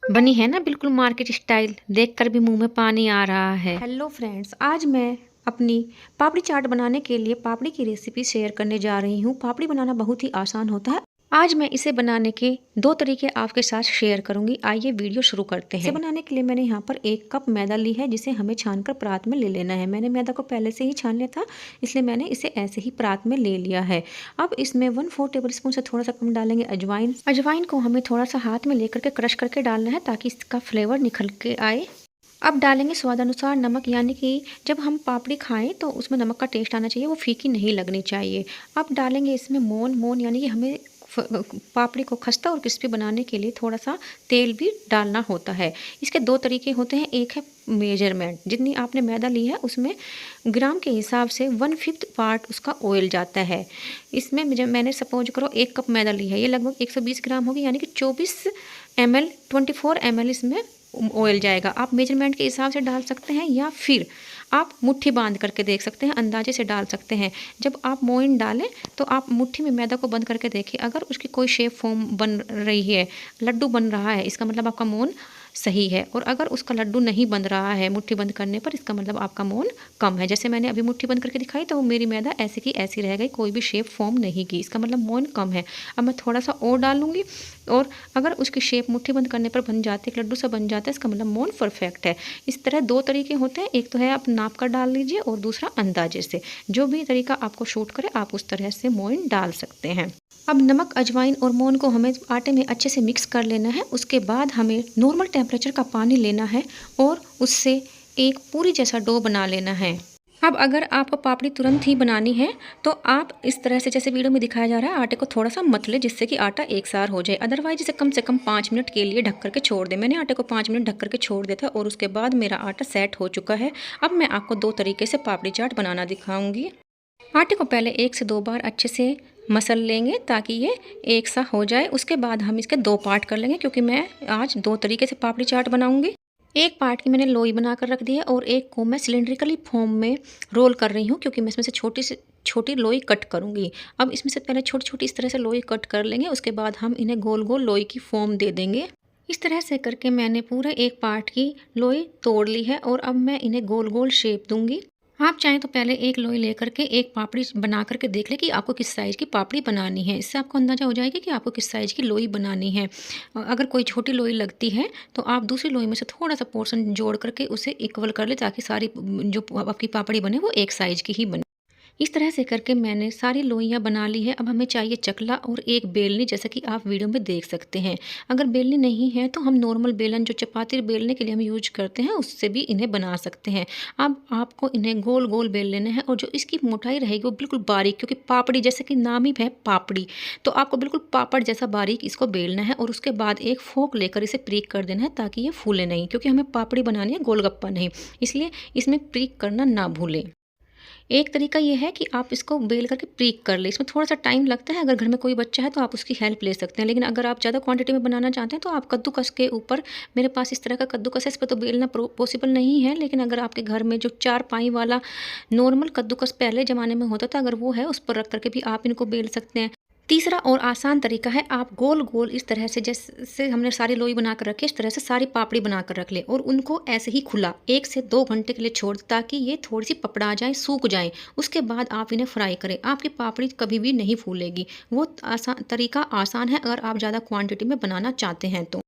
बनी है ना बिल्कुल मार्केट स्टाइल, देखकर भी मुंह में पानी आ रहा है। हेलो फ्रेंड्स, आज मैं अपनी पापड़ी चाट बनाने के लिए पापड़ी की रेसिपी शेयर करने जा रही हूँ। पापड़ी बनाना बहुत ही आसान होता है। आज मैं इसे बनाने के दो तरीके आपके साथ शेयर करूंगी। आइए वीडियो शुरू करते हैं। इसे बनाने के लिए मैंने यहाँ पर 1 कप मैदा ली है, जिसे हमें छानकर परात में ले लेना है। मैंने मैदा को पहले से ही छान लिया था, इसलिए मैंने इसे ऐसे ही परात में ले लिया है। अब इसमें 1/4 टेबल स्पून से थोड़ा सा कम डालेंगे अजवाइन। अजवाइन को हमें थोड़ा सा हाथ में लेकर के क्रश करके डालना है, ताकि इसका फ्लेवर निखल के आए। अब डालेंगे स्वाद अनुसार नमक, यानी कि जब हम पापड़ी खाएं तो उसमें नमक का टेस्ट आना चाहिए, वो फीकी नहीं लगनी चाहिए। अब डालेंगे इसमें मोन, यानी कि हमें पापड़ी को खस्ता और क्रिस्पी बनाने के लिए थोड़ा सा तेल भी डालना होता है। इसके दो तरीके होते हैं। एक है मेजरमेंट, जितनी आपने मैदा ली है उसमें ग्राम के हिसाब से 1/5 पार्ट उसका ऑयल जाता है। इसमें जब मैंने सपोज करो 1 कप मैदा ली है, ये लगभग 120 ग्राम होगी, यानी कि 24 ml 24 ml इसमें ऑयल जाएगा। आप मेजरमेंट के हिसाब से डाल सकते हैं, या फिर आप मुट्ठी बांध करके देख सकते हैं, अंदाजे से डाल सकते हैं। जब आप मोइन डालें तो आप मुट्ठी में मैदा को बंद करके देखिए, अगर उसकी कोई शेप फॉर्म बन रही है, लड्डू बन रहा है, इसका मतलब आपका मोन सही है। और अगर उसका लड्डू नहीं बन रहा है मुट्ठी बंद करने पर, इसका मतलब आपका मोन कम है। जैसे मैंने अभी मुट्ठी बंद करके दिखाई तो मेरी मैदा ऐसी की ऐसी रह गई, कोई भी शेप फॉर्म नहीं की, इसका मतलब मोन कम है। अब मैं थोड़ा सा और डालूंगी, और अगर उसकी शेप मुट्ठी बंद करने पर बन जाती है, लड्डू सा बन जाता है, इसका मतलब मोन परफेक्ट है। इस तरह दो तरीके होते हैं, एक तो है आप नाप कर डाल लीजिए, और दूसरा अंदाजे से। जो भी तरीका आपको शूट करे आप उस तरह से मोइन डाल सकते हैं। अब नमक, अजवाइन और मोन को हमें आटे में अच्छे से मिक्स कर लेना है। उसके बाद हमें नॉर्मल टेम्परेचर का पानी लेना है, और उससे एक पूरी जैसा डो बना लेना है। अब अगर आपको पापड़ी तुरंत ही बनानी है तो आप इस तरह से, जैसे वीडियो में दिखाया जा रहा है, आटे को थोड़ा सा मत लें, जिससे कि आटा एक सार हो जाए। अदरवाइज इसे कम से कम 5 मिनट के लिए ढक करके छोड़ दें। मैंने आटे को 5 मिनट ढक करके छोड़ दिया था, और उसके बाद मेरा आटा सेट हो चुका है। अब मैं आपको दो तरीके से पापड़ी चाट बनाना दिखाऊंगी। आटे को पहले 1 से 2 बार अच्छे से मसल लेंगे, ताकि ये एक सा हो जाए। उसके बाद हम इसके 2 पार्ट कर लेंगे, क्योंकि मैं आज दो तरीके से पापड़ी चाट बनाऊंगी। एक पार्ट की मैंने लोई बनाकर रख दी है, और एक को मैं सिलेंड्रिकली फॉर्म में रोल कर रही हूँ, क्योंकि मैं इसमें से छोटी लोई कट करूँगी। अब इसमें से पहले छोटी छोटी इस तरह से लोई कट कर लेंगे, उसके बाद हम इन्हें गोल गोल लोई की फॉर्म दे देंगे। इस तरह से करके मैंने पूरे एक पार्ट की लोई तोड़ ली है, और अब मैं इन्हें गोल गोल शेप दूंगी। आप चाहें तो पहले एक लोई लेकर के एक पापड़ी बना करके देख लें कि आपको किस साइज़ की पापड़ी बनानी है। इससे आपको अंदाज़ा हो जाएगा कि आपको किस साइज़ की लोई बनानी है। अगर कोई छोटी लोई लगती है तो आप दूसरी लोई में से थोड़ा सा पोर्शन जोड़ करके उसे इक्वल कर लें, ताकि सारी जो आपकी पापड़ी बने वो एक साइज़ की ही बने। इस तरह से करके मैंने सारी लोइयाँ बना ली है। अब हमें चाहिए चकला और एक बेलनी, जैसा कि आप वीडियो में देख सकते हैं। अगर बेलनी नहीं है तो हम नॉर्मल बेलन, जो चपाती बेलने के लिए हम यूज करते हैं, उससे भी इन्हें बना सकते हैं। अब आपको इन्हें गोल गोल बेल लेना है, और जो इसकी मोटाई रहेगी वो बिल्कुल बारीक, क्योंकि पापड़ी जैसे कि नाम ही है पापड़ी, तो आपको बिल्कुल पापड़ जैसा बारीक इसको बेलना है। और उसके बाद एक फोक लेकर इसे प्रीक कर देना है, ताकि ये फूले नहीं, क्योंकि हमें पापड़ी बनानी है, गोलगप्पा नहीं, इसलिए इसमें प्रीक करना ना भूलें। एक तरीका ये है कि आप इसको बेल करके प्रीक कर लें। इसमें थोड़ा सा टाइम लगता है, अगर घर में कोई बच्चा है तो आप उसकी हेल्प ले सकते हैं। लेकिन अगर आप ज़्यादा क्वांटिटी में बनाना चाहते हैं तो आप कद्दूकस के ऊपर, मेरे पास इस तरह का कद्दूकस है, इस पर तो बेलना पॉसिबल नहीं है, लेकिन अगर आपके घर में जो 4 पाई वाला नॉर्मल कद्दूकस पहले ज़माने में होता था, अगर वो है, उस पर रख करके भी आप इनको बेल सकते हैं। तीसरा और आसान तरीका है, आप गोल गोल इस तरह से, जैसे हमने सारी लोई बनाकर रखी, इस तरह से सारी पापड़ी बनाकर रख ले, और उनको ऐसे ही खुला 1 से 2 घंटे के लिए छोड़, ताकि ये थोड़ी सी पपड़ा जाए, सूख जाए। उसके बाद आप इन्हें फ्राई करें। आपकी पापड़ी कभी भी नहीं फूलेगी। वो तरीका आसान है, अगर आप ज़्यादा क्वांटिटी में बनाना चाहते हैं तो।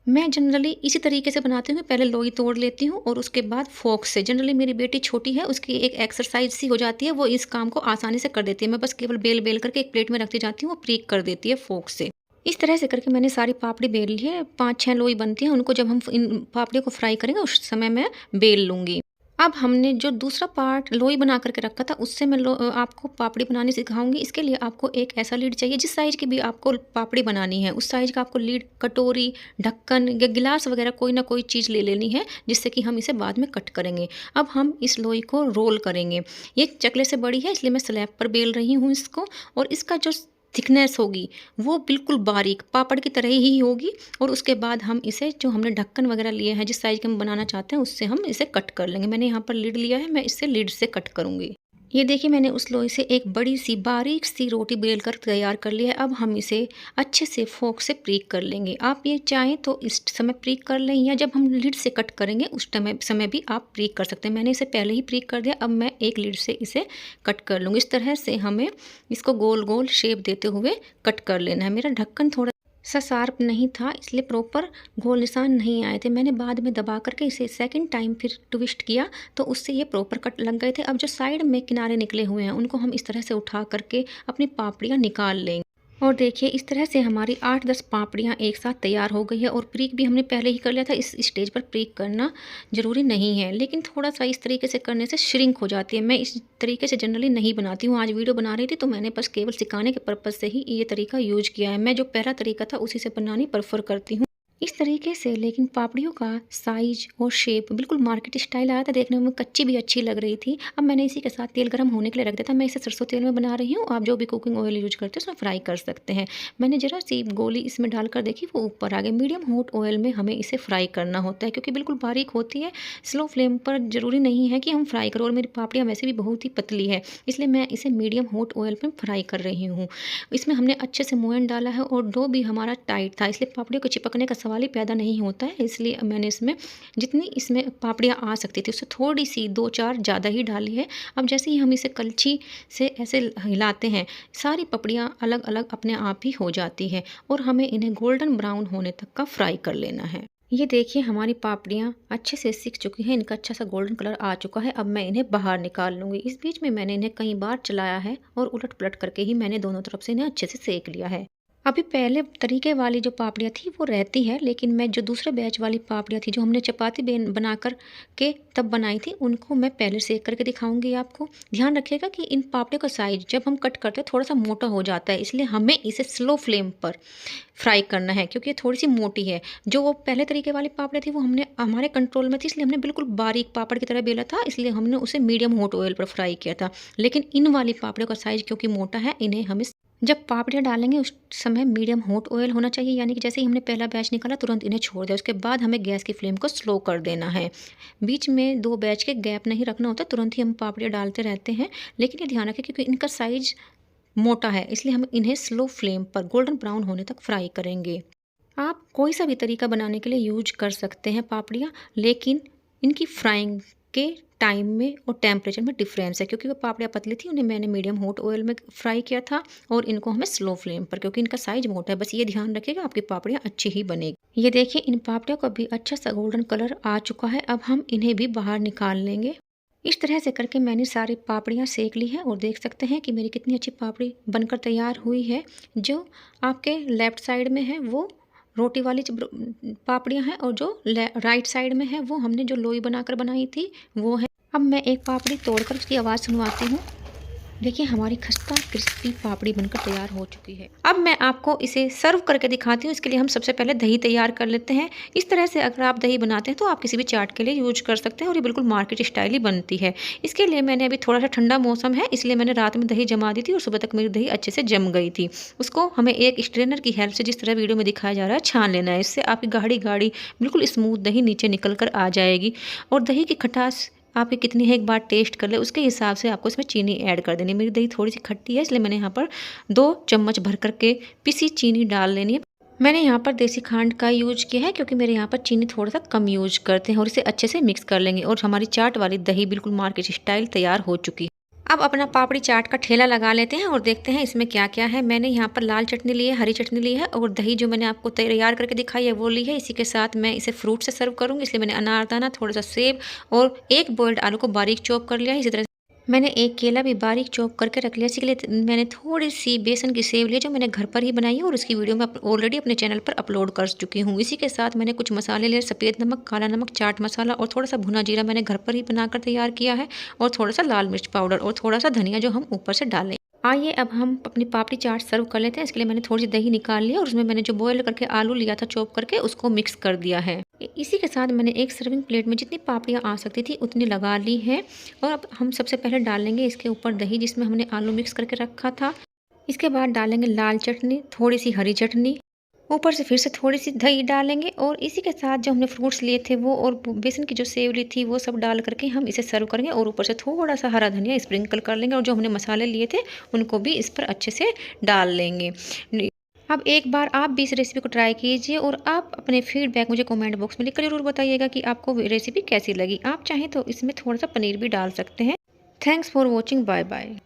मैं जनरली इसी तरीके से बनाती हूँ। पहले लोई तोड़ लेती हूँ, और उसके बाद फोक से, जनरली मेरी बेटी छोटी है, उसकी एक एक्सरसाइज सी हो जाती है, वो इस काम को आसानी से कर देती है। मैं बस केवल बेल बेल करके एक प्लेट में रखती जाती हूँ, वो प्रीक कर देती है फोक से। इस तरह से करके मैंने सारी पापड़ी बेल ली है। 5-6 लोई बनती हैं, उनको जब हम इन पापड़ी को फ्राई करेंगे उस समय मैं बेल लूँगी। अब हमने जो दूसरा पार्ट लोई बना करके रखा था, उससे मैं आपको पापड़ी बनानी सिखाऊंगी। इसके लिए आपको एक ऐसा लीड चाहिए, जिस साइज़ की भी आपको पापड़ी बनानी है उस साइज़ का आपको लीड, कटोरी, ढक्कन या गिलास वगैरह कोई ना कोई चीज़ ले लेनी है, जिससे कि हम इसे बाद में कट करेंगे। अब हम इस लोई को रोल करेंगे। ये चकले से बड़ी है, इसलिए मैं स्लैब पर बेल रही हूँ इसको, और इसका जो थिकनेस होगी वो बिल्कुल बारीक पापड़ की तरह ही होगी। और उसके बाद हम इसे, जो हमने ढक्कन वगैरह लिए हैं, जिस साइज़ के हम बनाना चाहते हैं, उससे हम इसे कट कर लेंगे। मैंने यहाँ पर लीड लिया है, मैं इससे लीड से कट करूँगी। ये देखिए मैंने उस लोई से एक बड़ी सी बारीक सी रोटी बेल कर तैयार कर ली है। अब हम इसे अच्छे से फोक से प्रीक कर लेंगे। आप ये चाहें तो इस समय प्रीक कर लें या जब हम लीड से कट करेंगे उस समय भी आप प्रीक कर सकते हैं। मैंने इसे पहले ही प्रीक कर दिया। अब मैं एक लीड से इसे कट कर लूँगी। इस तरह से हमें इसको गोल गोल शेप देते हुए कट कर लेना है। मेरा ढक्कन थोड़ा सा शार्प नहीं था इसलिए प्रॉपर गोल निशान नहीं आए थे। मैंने बाद में दबा करके इसे सेकंड टाइम फिर ट्विस्ट किया तो उससे ये प्रॉपर कट लग गए थे। अब जो साइड में किनारे निकले हुए हैं उनको हम इस तरह से उठा करके अपनी पापड़ियाँ निकाल लेंगे। और देखिए इस तरह से हमारी 8-10 पापड़ियाँ एक साथ तैयार हो गई है। और प्रीक भी हमने पहले ही कर लिया था। इस स्टेज पर प्रीक करना ज़रूरी नहीं है, लेकिन थोड़ा सा इस तरीके से करने से श्रिंक हो जाती है। मैं इस तरीके से जनरली नहीं बनाती हूँ। आज वीडियो बना रही थी तो मैंने बस केवल सिखाने के पर्पज़ से ही ये तरीका यूज किया है। मैं जो पहला तरीका था उसी से बनानी प्रेफर करती हूँ इस तरीके से। लेकिन पापड़ियों का साइज और शेप बिल्कुल मार्केट स्टाइल आया था। देखने में कच्ची भी अच्छी लग रही थी। अब मैंने इसी के साथ तेल गर्म होने के लिए रख दिया था। मैं इसे सरसों तेल में बना रही हूँ। आप जो भी कुकिंग ऑयल यूज करते हैं उसमें फ्राई कर सकते हैं। मैंने जरा सी गोली इसमें डालकर देखी, वो ऊपर आ गई। मीडियम हॉट ऑयल में हमें इसे फ्राई करना होता है क्योंकि बिल्कुल बारीक होती है। स्लो फ्लेम पर ज़रूरी नहीं है कि हम फ्राई करो। और मेरी पापड़ियाँ वैसे भी बहुत ही पतली है इसलिए मैं इसे मीडियम हॉट ऑयल पर फ्राई कर रही हूँ। इसमें हमने अच्छे से मोयन डाला है और डो भी हमारा टाइट था इसलिए पापड़ियों को चिपकने का सवाल ही पैदा नहीं होता है। इसलिए मैंने इसमें जितनी इसमें पापड़ियाँ आ सकती थी उससे थोड़ी सी 2-4 ज़्यादा ही डाली है। अब जैसे ही हम इसे कलछी से ऐसे हिलाते हैं सारी पपड़ियाँ अलग अलग अपने आप ही हो जाती है और हमें इन्हें गोल्डन ब्राउन होने तक का फ्राई कर लेना है। ये देखिए हमारी पापड़ियाँ अच्छे से सिक चुकी हैं। इनका अच्छा सा गोल्डन कलर आ चुका है। अब मैं इन्हें बाहर निकाल लूँगी। इस बीच में मैंने इन्हें कई बार चलाया है और उलट पलट करके ही मैंने दोनों तरफ से इन्हें अच्छे से सेक लिया है। अभी पहले तरीके वाली जो पापड़ियाँ थी वो रहती है, लेकिन मैं जो दूसरे बैच वाली पापड़ियाँ थी जो हमने चपाती बना कर के तब बनाई थी उनको मैं पहले सेक करके दिखाऊंगी आपको। ध्यान रखिएगा कि इन पापड़ियों का साइज जब हम कट करते हैं थोड़ा सा मोटा हो जाता है, इसलिए हमें इसे स्लो फ्लेम पर फ्राई करना है क्योंकि ये थोड़ी सी मोटी है। जो वो पहले तरीके वाली पापड़ियाँ थी वो हमने हमारे कंट्रोल में थी इसलिए हमने बिल्कुल बारीक पापड़ की तरह बेला था, इसलिए हमने उसे मीडियम हॉट ऑयल पर फ्राई किया था। लेकिन इन वाली पापड़ियों का साइज क्योंकि मोटा है, इन्हें हमें जब पापड़ियाँ डालेंगे उस समय मीडियम हॉट ऑयल होना चाहिए, यानी कि जैसे ही हमने पहला बैच निकाला तुरंत इन्हें छोड़ दिया। उसके बाद हमें गैस की फ्लेम को स्लो कर देना है। बीच में 2 बैच के गैप नहीं रखना होता, तुरंत ही हम पापड़ियाँ डालते रहते हैं। लेकिन ये ध्यान रखें क्योंकि इनका साइज मोटा है इसलिए हम इन्हें स्लो फ्लेम पर गोल्डन ब्राउन होने तक फ्राई करेंगे। आप कोई सा भी तरीका बनाने के लिए यूज कर सकते हैं पापड़ियाँ, लेकिन इनकी फ्राइंग के टाइम में और टेम्परेचर में डिफरेंस है। क्योंकि वो पापड़ियाँ पतली थी उन्हें मैंने मीडियम हॉट ऑयल में फ्राई किया था और इनको हमें स्लो फ्लेम पर, क्योंकि इनका साइज मोटा है। बस ये ध्यान रखिएगा आपकी पापड़ियाँ अच्छी ही बनेगी। ये देखिए इन पापड़ियों का भी अच्छा सा गोल्डन कलर आ चुका है। अब हम इन्हें भी बाहर निकाल लेंगे। इस तरह से करके मैंने सारी पापड़ियाँ सेक ली हैं और देख सकते हैं कि मेरी कितनी अच्छी पापड़ी बनकर तैयार हुई है। जो आपके लेफ़्ट साइड में है वो रोटी वाली पापड़ियाँ हैं और जो राइट साइड में है वो हमने जो लोई बनाकर बनाई थी वो है। अब मैं एक पापड़ी तोड़कर उसकी आवाज़ सुनवाती हूँ। देखिए हमारी खस्ता क्रिस्पी पापड़ी बनकर तैयार हो चुकी है। अब मैं आपको इसे सर्व करके दिखाती हूँ। इसके लिए हम सबसे पहले दही तैयार कर लेते हैं। इस तरह से अगर आप दही बनाते हैं तो आप किसी भी चाट के लिए यूज कर सकते हैं और ये बिल्कुल मार्केट स्टाइल ही बनती है। इसके लिए मैंने अभी थोड़ा सा ठंडा मौसम है इसलिए मैंने रात में दही जमा दी थी और सुबह तक मेरी दही अच्छे से जम गई थी। उसको हमें एक स्ट्रेनर की हेल्प से जिस तरह वीडियो में दिखाया जा रहा है छान लेना है। इससे आपकी गाढ़ी गाढ़ी बिल्कुल स्मूथ दही नीचे निकल कर आ जाएगी। और दही की खटास आपकी कितनी है एक बार टेस्ट कर ले, उसके हिसाब से आपको इसमें चीनी ऐड कर देनी है। मेरी दही थोड़ी सी खट्टी है इसलिए मैंने यहाँ पर 2 चम्मच भर करके पिसी चीनी डाल लेनी है। मैंने यहाँ पर देसी खांड का यूज किया है क्योंकि मेरे यहाँ पर चीनी थोड़ा सा कम यूज करते हैं। और इसे अच्छे से मिक्स कर लेंगे और हमारी चाट वाली दही बिल्कुल मार्केट स्टाइल तैयार हो चुकी है। अब अपना पापड़ी चाट का ठेला लगा लेते हैं और देखते हैं इसमें क्या क्या है। मैंने यहाँ पर लाल चटनी ली है, हरी चटनी ली है और दही जो मैंने आपको तैयार करके दिखाई है वो ली है। इसी के साथ मैं इसे फ्रूट से सर्व करूँगी इसलिए मैंने अनारदाना, थोड़ा सा सेब और एक बॉइल्ड आलू को बारीक चॉप कर लिया है। इसी तरह मैंने एक केला भी बारीक चॉप करके रख लिया। इसी के लिए मैंने थोड़ी सी बेसन की सेव ली जो मैंने घर पर ही बनाई है और उसकी वीडियो मैं ऑलरेडी अपने चैनल पर अपलोड कर चुकी हूँ। इसी के साथ मैंने कुछ मसाले लिए, सफ़ेद नमक, काला नमक, चाट मसाला और थोड़ा सा भुना जीरा मैंने घर पर ही बनाकर तैयार किया है और थोड़ा सा लाल मिर्च पाउडर और थोड़ा सा धनिया जो हम ऊपर से डालें। आइए अब हम अपनी पापड़ी चाट सर्व कर लेते हैं। इसके लिए मैंने थोड़ी सी दही निकाल लिया और उसमें मैंने जो बॉयल करके आलू लिया था चॉप करके उसको मिक्स कर दिया है। इसी के साथ मैंने एक सर्विंग प्लेट में जितनी पापड़ियाँ आ सकती थी उतनी लगा ली है। और अब हम सबसे पहले डालेंगे इसके ऊपर दही जिसमें हमने आलू मिक्स करके रखा था। इसके बाद डालेंगे लाल चटनी, थोड़ी सी हरी चटनी ऊपर से फिर से थोड़ी सी दही डालेंगे और इसी के साथ जो हमने फ्रूट्स लिए थे वो और बेसन की जो सेव ली थी वो सब डाल करके हम इसे सर्व करेंगे और ऊपर से थोड़ा सा हरा धनिया स्प्रिंकल कर लेंगे और जो हमने मसाले लिए थे उनको भी इस पर अच्छे से डाल लेंगे। अब एक बार आप भी इस रेसिपी को ट्राई कीजिए और आप अपने फीडबैक मुझे कमेंट बॉक्स में लिखकर ज़रूर बताइएगा कि आपको रेसिपी कैसी लगी। आप चाहें तो इसमें थोड़ा सा पनीर भी डाल सकते हैं। Thanks for watching. Bye bye.